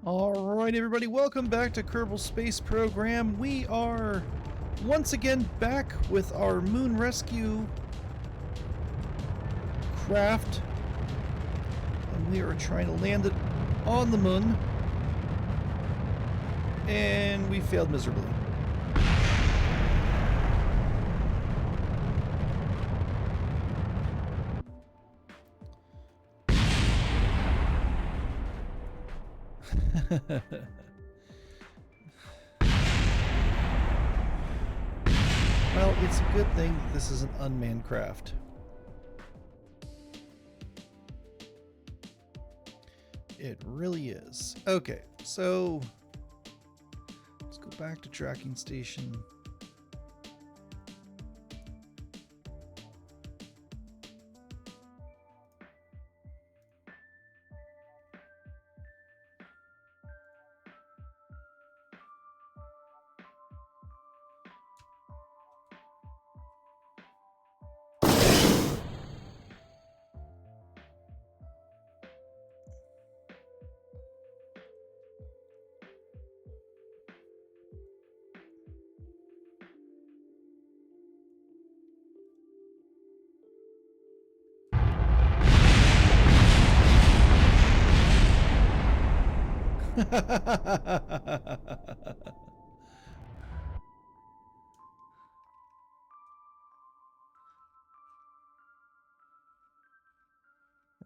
Alright everybody, welcome back to Kerbal Space Program. We are once again back with our moon rescue craft. And we are trying to land it on the moon. And we failed miserably. Well, it's a good thing this is an unmanned craft. It really is. Okay, so let's go back to tracking station.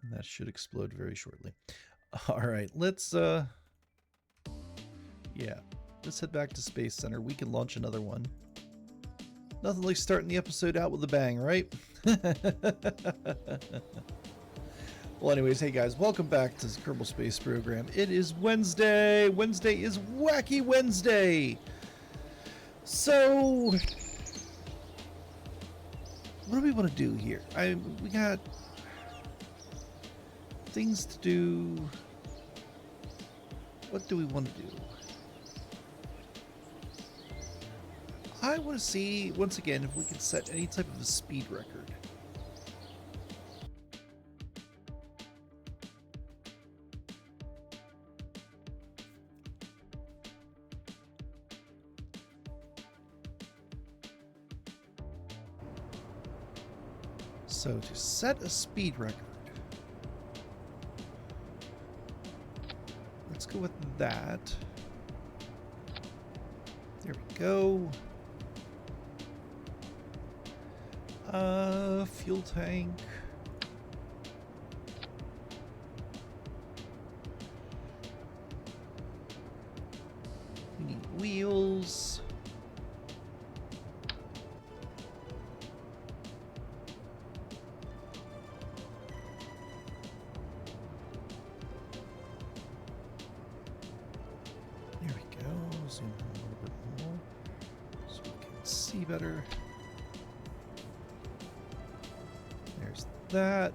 And that should explode very shortly. All right, let's let's head back to Space Center. We can launch another one. Nothing like starting the episode out with a bang, right? Well, anyways, hey guys, welcome back to the Kerbal Space Program. It is Wednesday. Wednesday is Wacky Wednesday. So, what do we want to do here? We got things to do. What do we want to do? I want to see, once again, if we can set any type of a speed record. So to set a speed record, let's go with that. There we go. Fuel tank. We need wheels. There we go. Zoom in a little bit more so we can see better. There's that.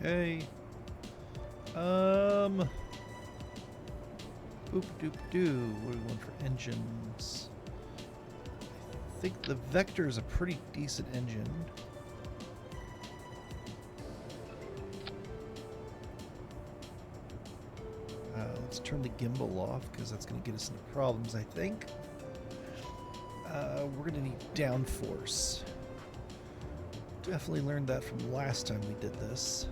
Okay. Boop doop doo. What do we want for engines? I think the Vector is a pretty decent engine. Let's turn the gimbal off because that's going to get us into problems, I think. We're going to need downforce. Definitely learned that from last time we did this.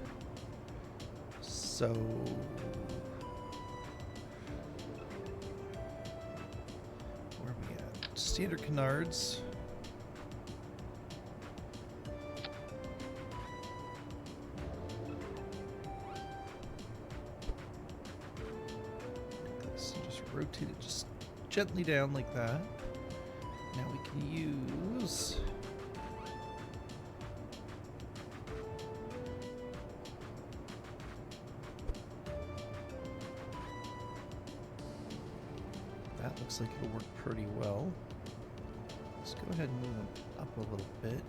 So where are we at? Standard canards. Rotate it just gently down like that. Now we can use that. Looks like it'll work pretty well. Let's go ahead and move them up a little bit.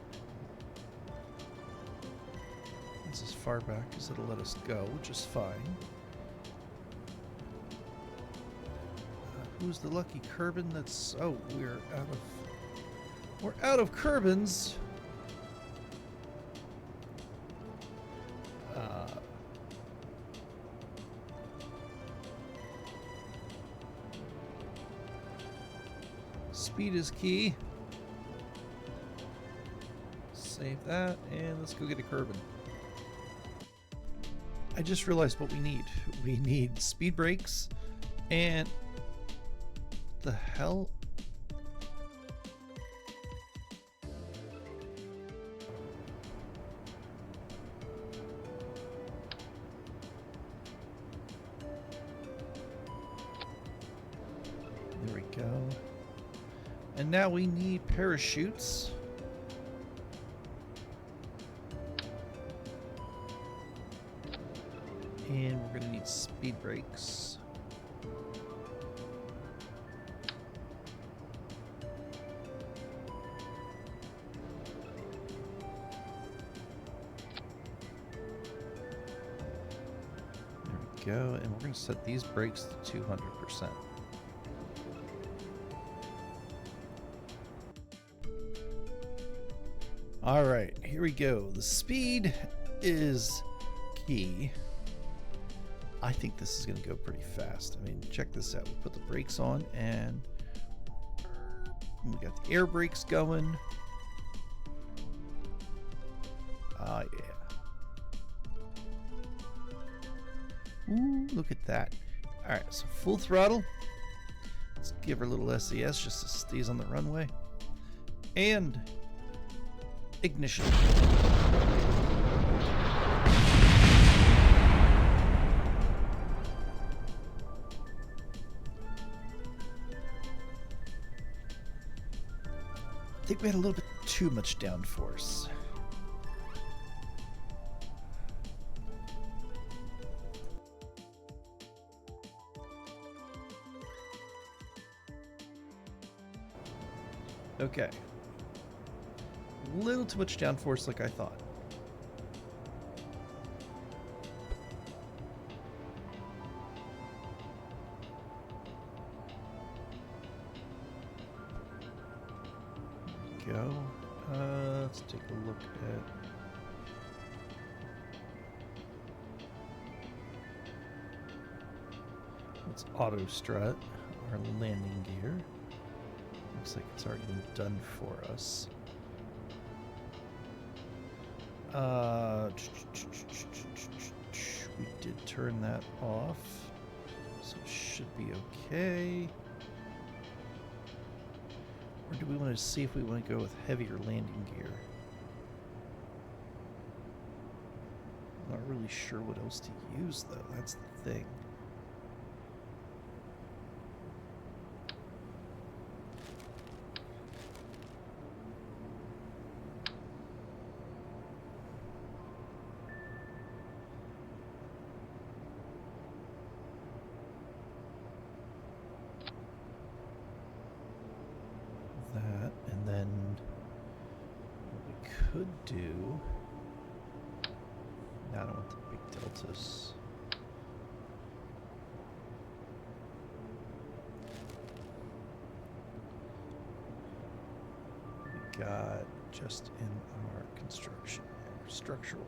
It's as far back as it'll let us go, which is fine. who's the lucky Kerbin that's... Oh, we're out of Kerbins. Speed is key. Save that, and let's go get a Kerbin. I just realized what we need. We need speed brakes, and the hell? There we go. And now we need parachutes. And we're going to need speed brakes. There we go. And we're going to set these brakes to 200%. All right, here we go. The speed is key. I think this is going to go pretty fast. I mean, check this out. We put the brakes on, and we got the air brakes going. Ah, yeah. Ooh, look at that. All right, so full throttle. Let's give her a little SES just so it stays on the runway. And ignition. I think we had a little bit too much downforce. Okay. A little too much downforce like I thought. Go. Let's take a look at... Let's auto strut our landing gear. Looks like it's already been done for us. We did turn that off, so it should be okay. Or do we want to see if we want to go with heavier landing gear? Not really sure what else to use, though. That's the thing. That, and then what we could do... I don't want the big deltas. We got just in our construction, our structural.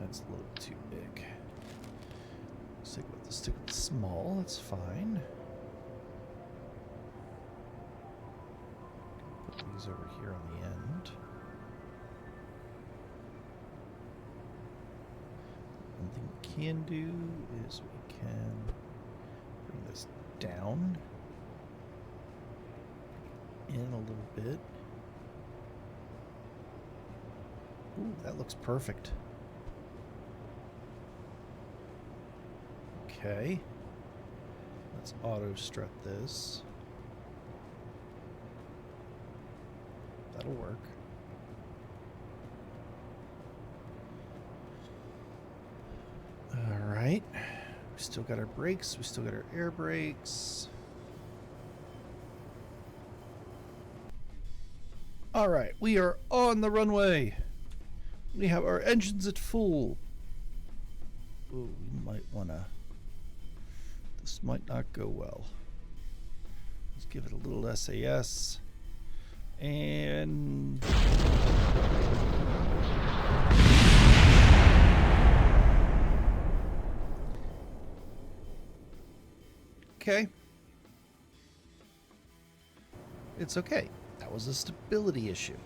That's a little too big. Stick with the small, that's fine. Put these over here on the end. One thing we can do is we can bring this down. in a little bit. Ooh, that looks perfect. Okay. Let's auto strut this. That'll work. All right. We still got our brakes. We still got our air brakes. All right. We are on the runway. We have our engines at full. Ooh, we might want to... This might not go well. Let's give it a little SAS. And... Okay. It's okay. That was a stability issue.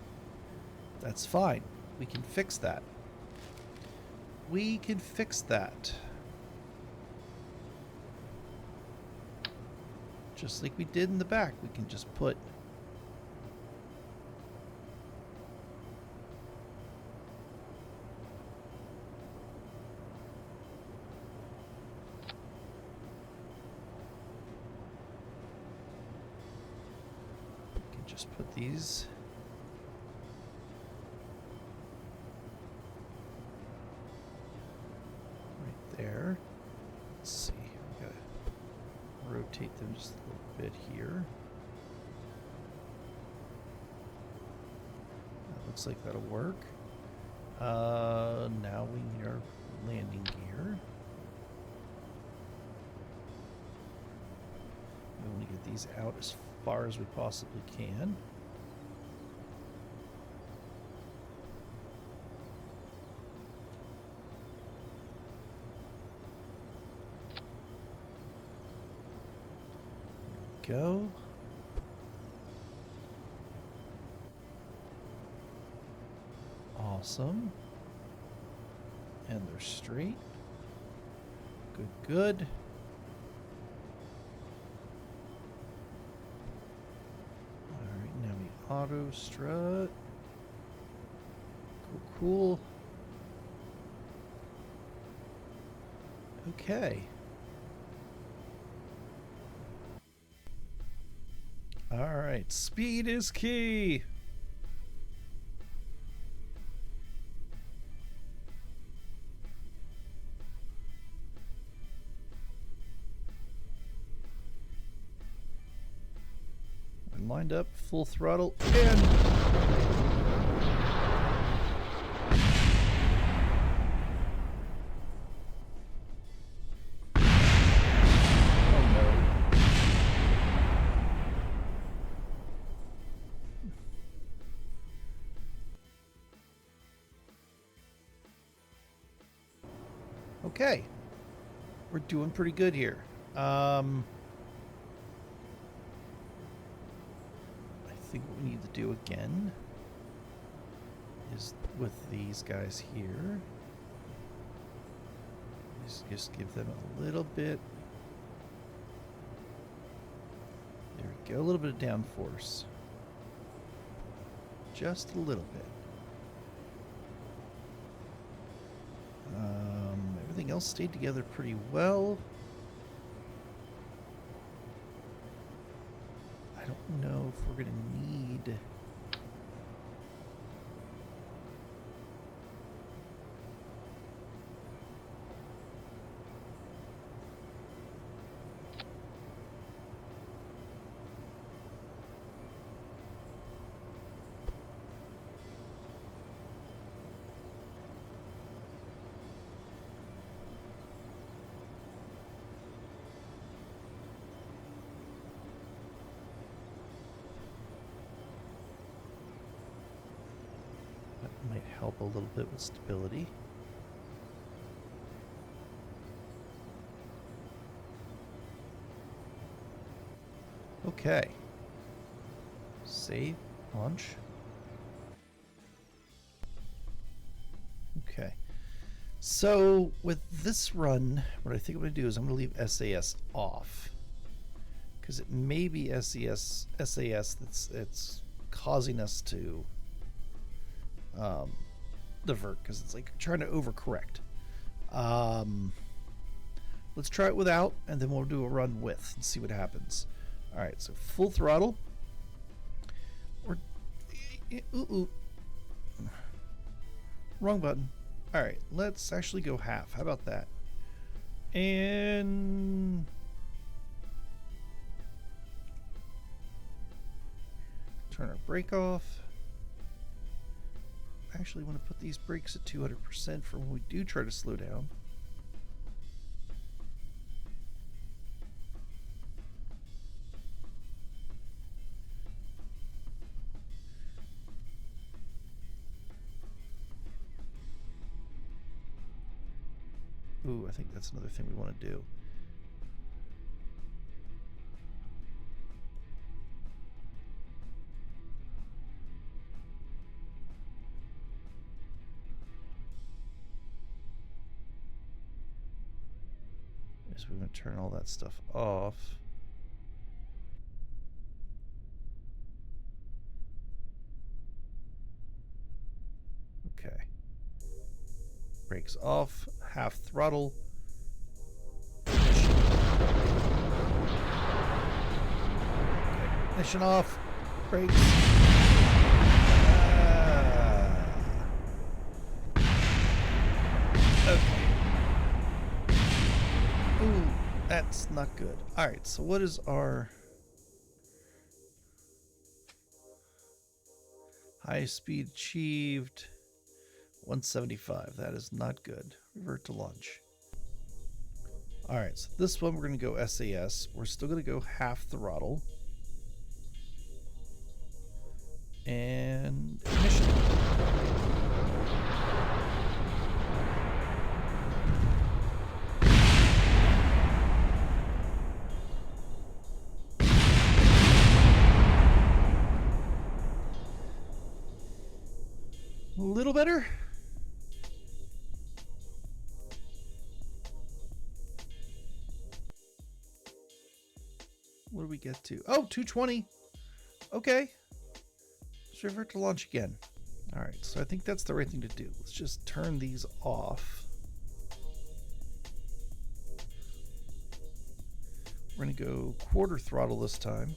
That's fine. We can fix that. We can fix that. Just like we did in the back, we can just put these right there. Let's see. We gotta rotate them just a little bit here. That looks like that'll work. Now we need our landing gear. We want to get these out as far as we possibly can. Go. Awesome. And they're straight. Good, good. Alright, now we auto strut. Cool, cool. Okay. All right, speed is key. We're lined up, full throttle, and... Okay, we're doing pretty good here. I think what we need to do again is with these guys here, is just give them a little bit. There we go, a little bit of downforce. Just a little bit. Everything else stayed together pretty well. I don't know if we're going to need... might help a little bit with stability. Okay. Save, launch. Okay. So with this run, what I think I'm going to do is I'm going to leave SAS off. because it may be SAS that's causing us to divert, because it's like trying to overcorrect. Let's try it without, and then we'll do a run with and see what happens. All right, so full throttle. Wrong button. All right, let's actually go half. How about that? And turn our brake off. Actually want to put these brakes at 200% for when we do try to slow down. Ooh, I think that's another thing we want to do. So we're going to turn all that stuff off. Okay. Brakes off, half throttle. Ignition off, brakes. Okay. Ooh, that's not good. Alright, so what is our highest speed achieved? 175. That is not good. Revert to launch. Alright, so this one we're going to go SAS. We're still going to go half throttle. And ignition. A little better. What do we get to? Oh, 220. Okay. Let's revert to launch again. All right, so I think that's the right thing to do. Let's just turn these off. We're going to go quarter throttle this time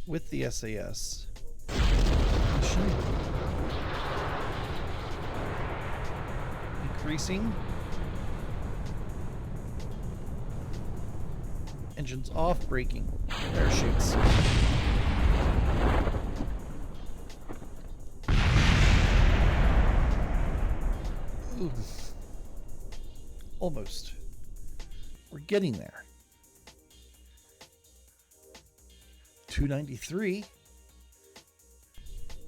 with the SAS. Increasing. Engines off, braking. Parachutes. Ooh. Almost. We're getting there. 293.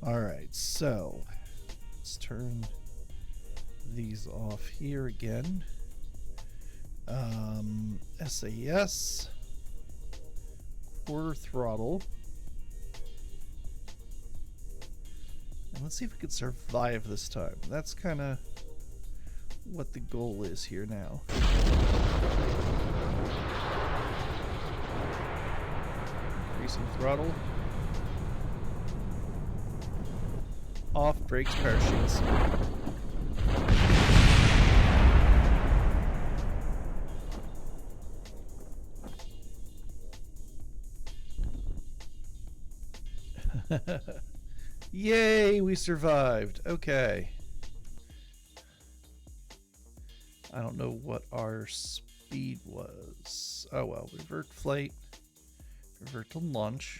All right, so let's turn these off here again. SAS, quarter throttle, and let's see if we can survive this time. That's kind of what the goal is here now. Increasing throttle. Off, brakes, parachutes. Yay, we survived. Okay. I don't know what our speed was. Oh well, revert flight, revert to launch.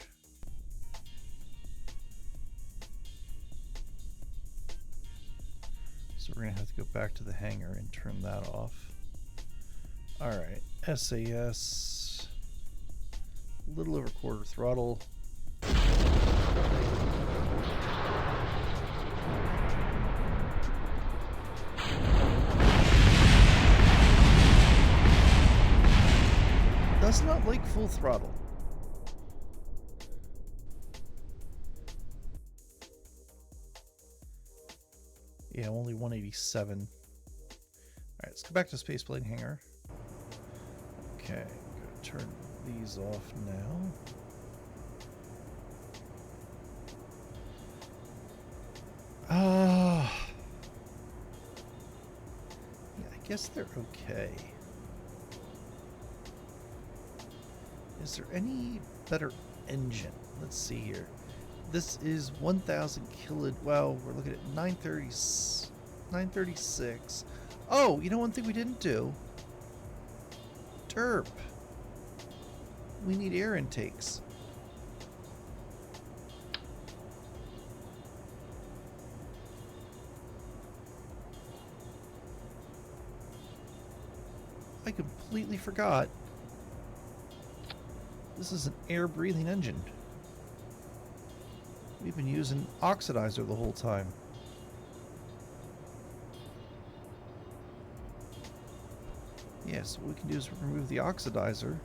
So we're gonna have to go back to the hangar and turn that off. All right, SAS, a little over quarter throttle. Does not like full throttle. Yeah, only 187. All right, let's go back to spaceplane hangar. Okay, I'm gonna turn these off now. Yeah, I guess they're okay. Is there any better engine? Let's see here. This is 1,000 kilo. Well, we're looking at 936. Oh, you know one thing we didn't do? Derp. We need air intakes. I completely forgot. This is an air-breathing engine. We've been using oxidizer the whole time. Yeah, so what we can do is remove the oxidizer.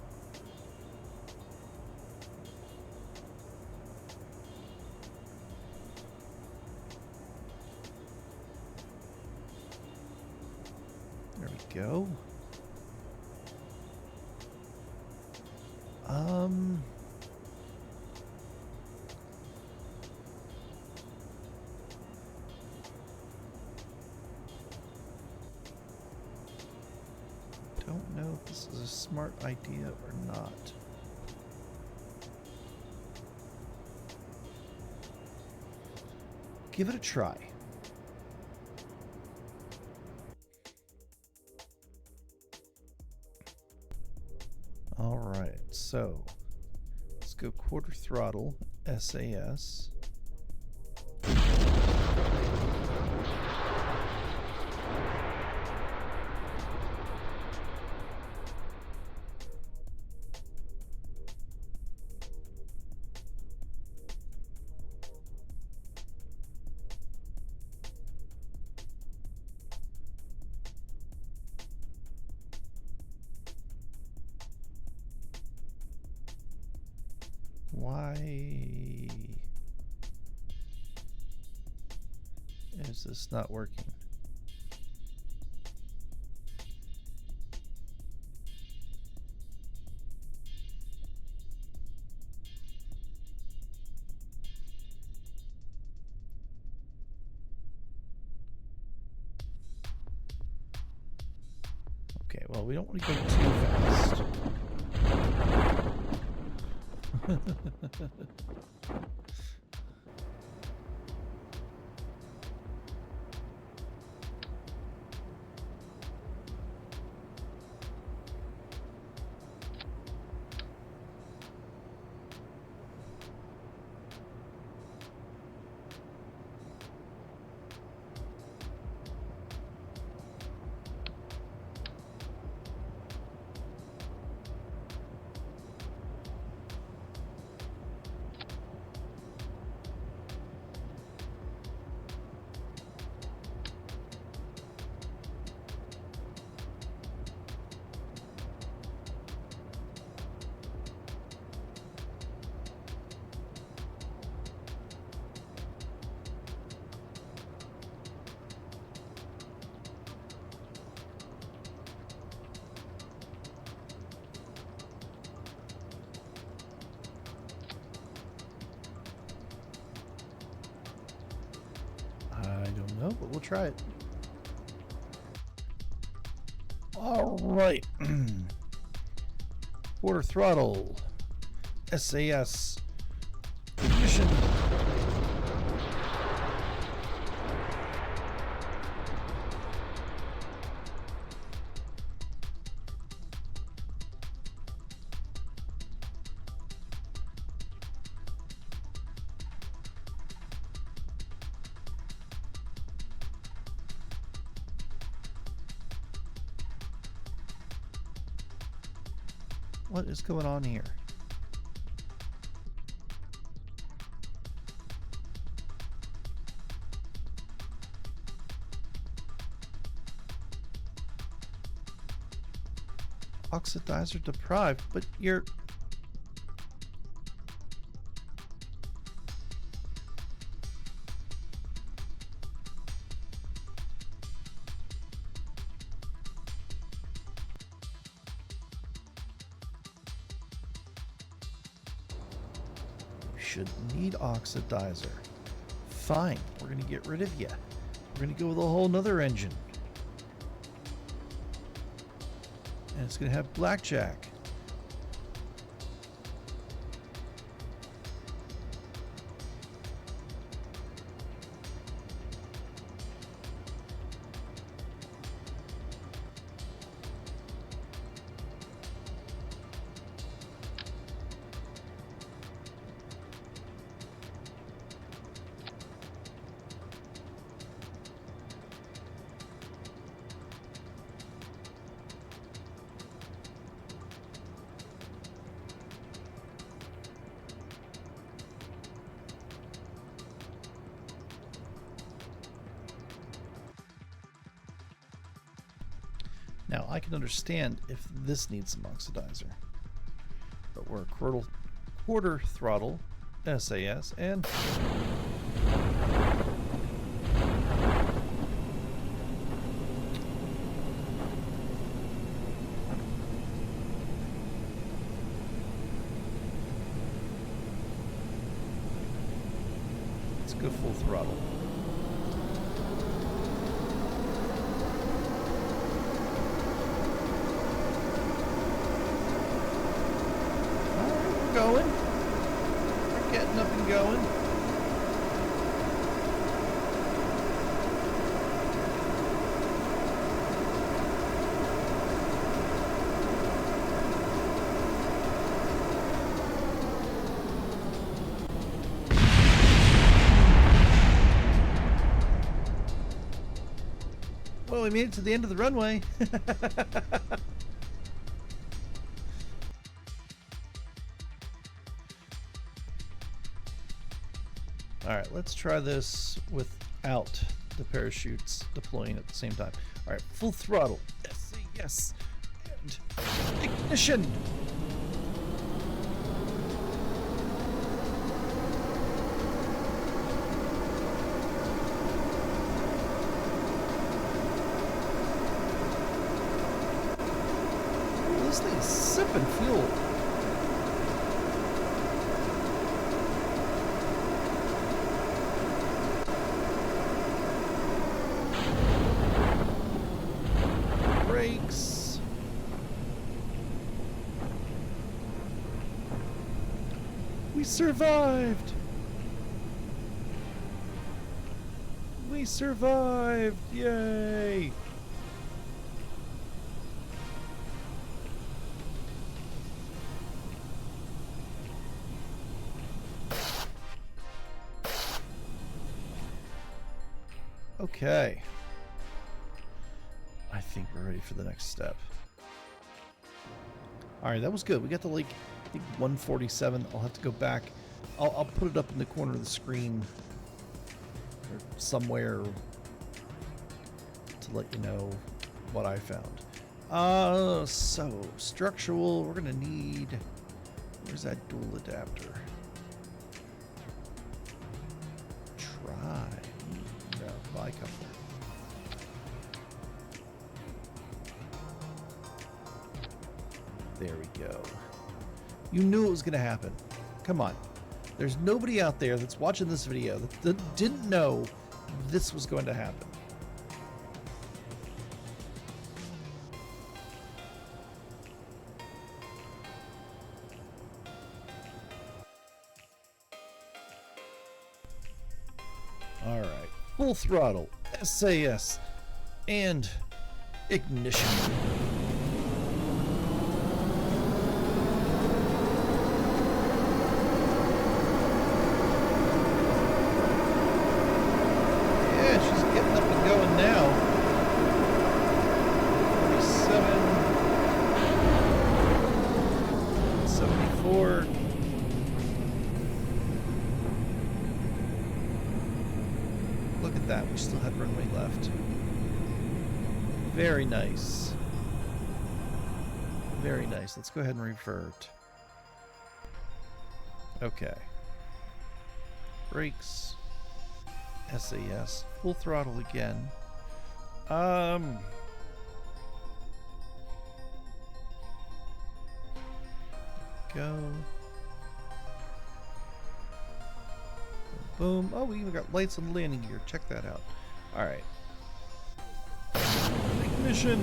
There we go. Don't know if this is a smart idea or not. Give it a try. All right, so let's go quarter throttle, SAS. Why is this not working? Okay, well, we don't want to go too fast. I don't know, but we'll try it. All right. Quarter throttle. SAS. Ignition. What is going on here? Oxidizer deprived, but you're... shouldn't need oxidizer. Fine, we're going to get rid of you. We're going to go with a whole nother engine. And it's going to have blackjack. Now, I can understand if this needs some oxidizer, but we're a quarter throttle SAS, and let's go full throttle. Going. We're getting up and going. Well, we made it to the end of the runway. Alright, let's try this without the parachutes deploying at the same time. Alright, full throttle. Yes, yes. And ignition! Ooh, this thing's sipping fuel. Brakes. We survived. We survived. Yay. Okay. I think we're ready for the next step. Alright, that was good. We got to like, I think 147. I'll have to go back. I'll put it up in the corner of the screen or somewhere to let you know what I found. So structural, we're gonna need, where's that dual adapter? No, bi-coupler. There we go. You knew it was going to happen. Come on. There's nobody out there that's watching this video that didn't know this was going to happen. All right. Full throttle, SAS, and ignition. Look at that, we still had runway left. Very nice. Very nice. Let's go ahead and revert. Okay. Brakes. SAS. Full throttle again. Go. Boom. Oh, we even got lights on the landing gear. Check that out. Alright. Ignition!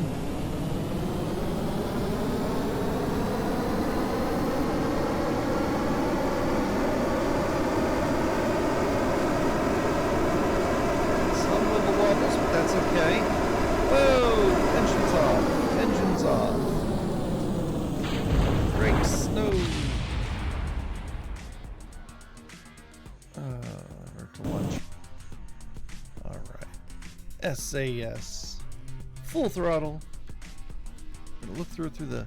Some wiggle wobbles, but that's okay. Whoa! Engines off. Engines off. Brakes. No. Or to launch. Alright. SAS. Full throttle. Gonna look through the.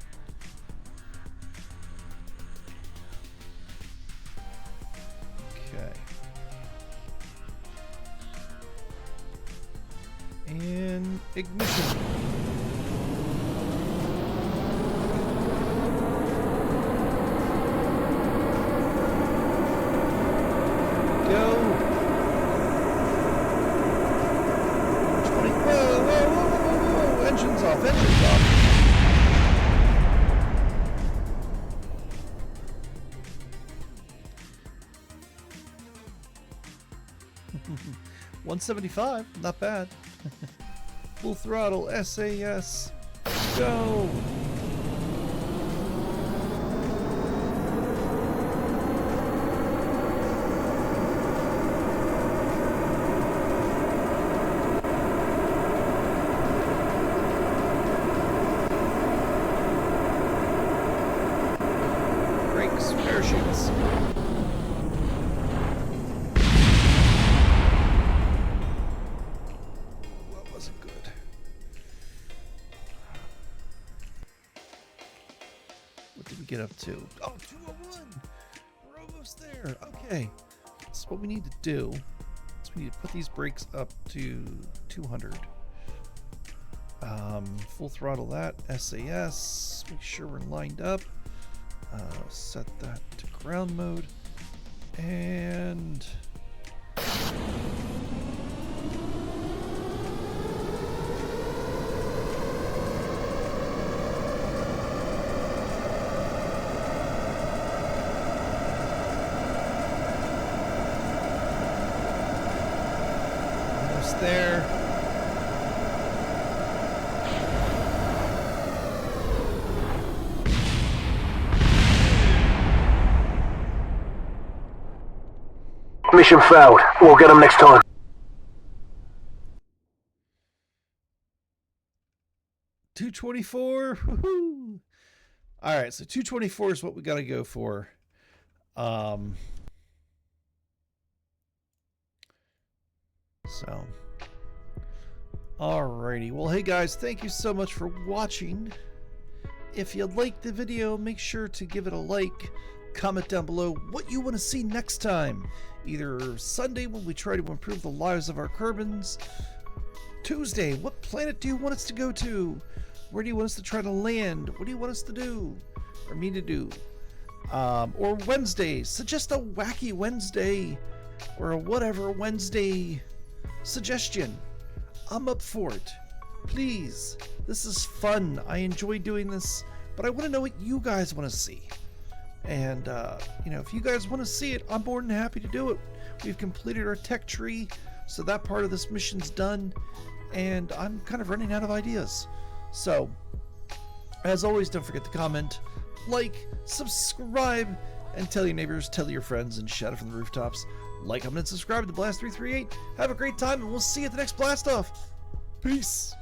Okay. And ignition. Engines off, engines off. $175, not bad. Full throttle, SAS, go! Parachutes. That wasn't good. What did we get up to? Oh, 201! We're almost there. Okay. So what we need to do is we need to put these brakes up to 200. Full throttle that. SAS. Make sure we're lined up. Set that to ground mode and almost there. Mission failed. We'll get them next time. $224. Woohoo! All right, so 224 is what we got to go for. So, alrighty. Well, hey guys, thank you so much for watching. If you liked the video, make sure to give it a like. Comment down below what you want to see next time. Either Sunday when we try to improve the lives of our Kerbans. Tuesday, what planet do you want us to go to? Where do you want us to try to land? What do you want us to do? Or me to do? Or Wednesday, suggest a wacky Wednesday. Or a whatever Wednesday suggestion. I'm up for it. Please. This is fun. I enjoy doing this. But I want to know what you guys want to see. And, you know, if you guys want to see it, I'm more than happy to do it. We've completed our tech tree, so that part of this mission's done, and I'm kind of running out of ideas. So, as always, don't forget to comment, like, subscribe, and tell your neighbors, tell your friends, and shout it from the rooftops. Like, comment, and subscribe to Blast338. Have a great time, and we'll see you at the next Blast Off. Peace.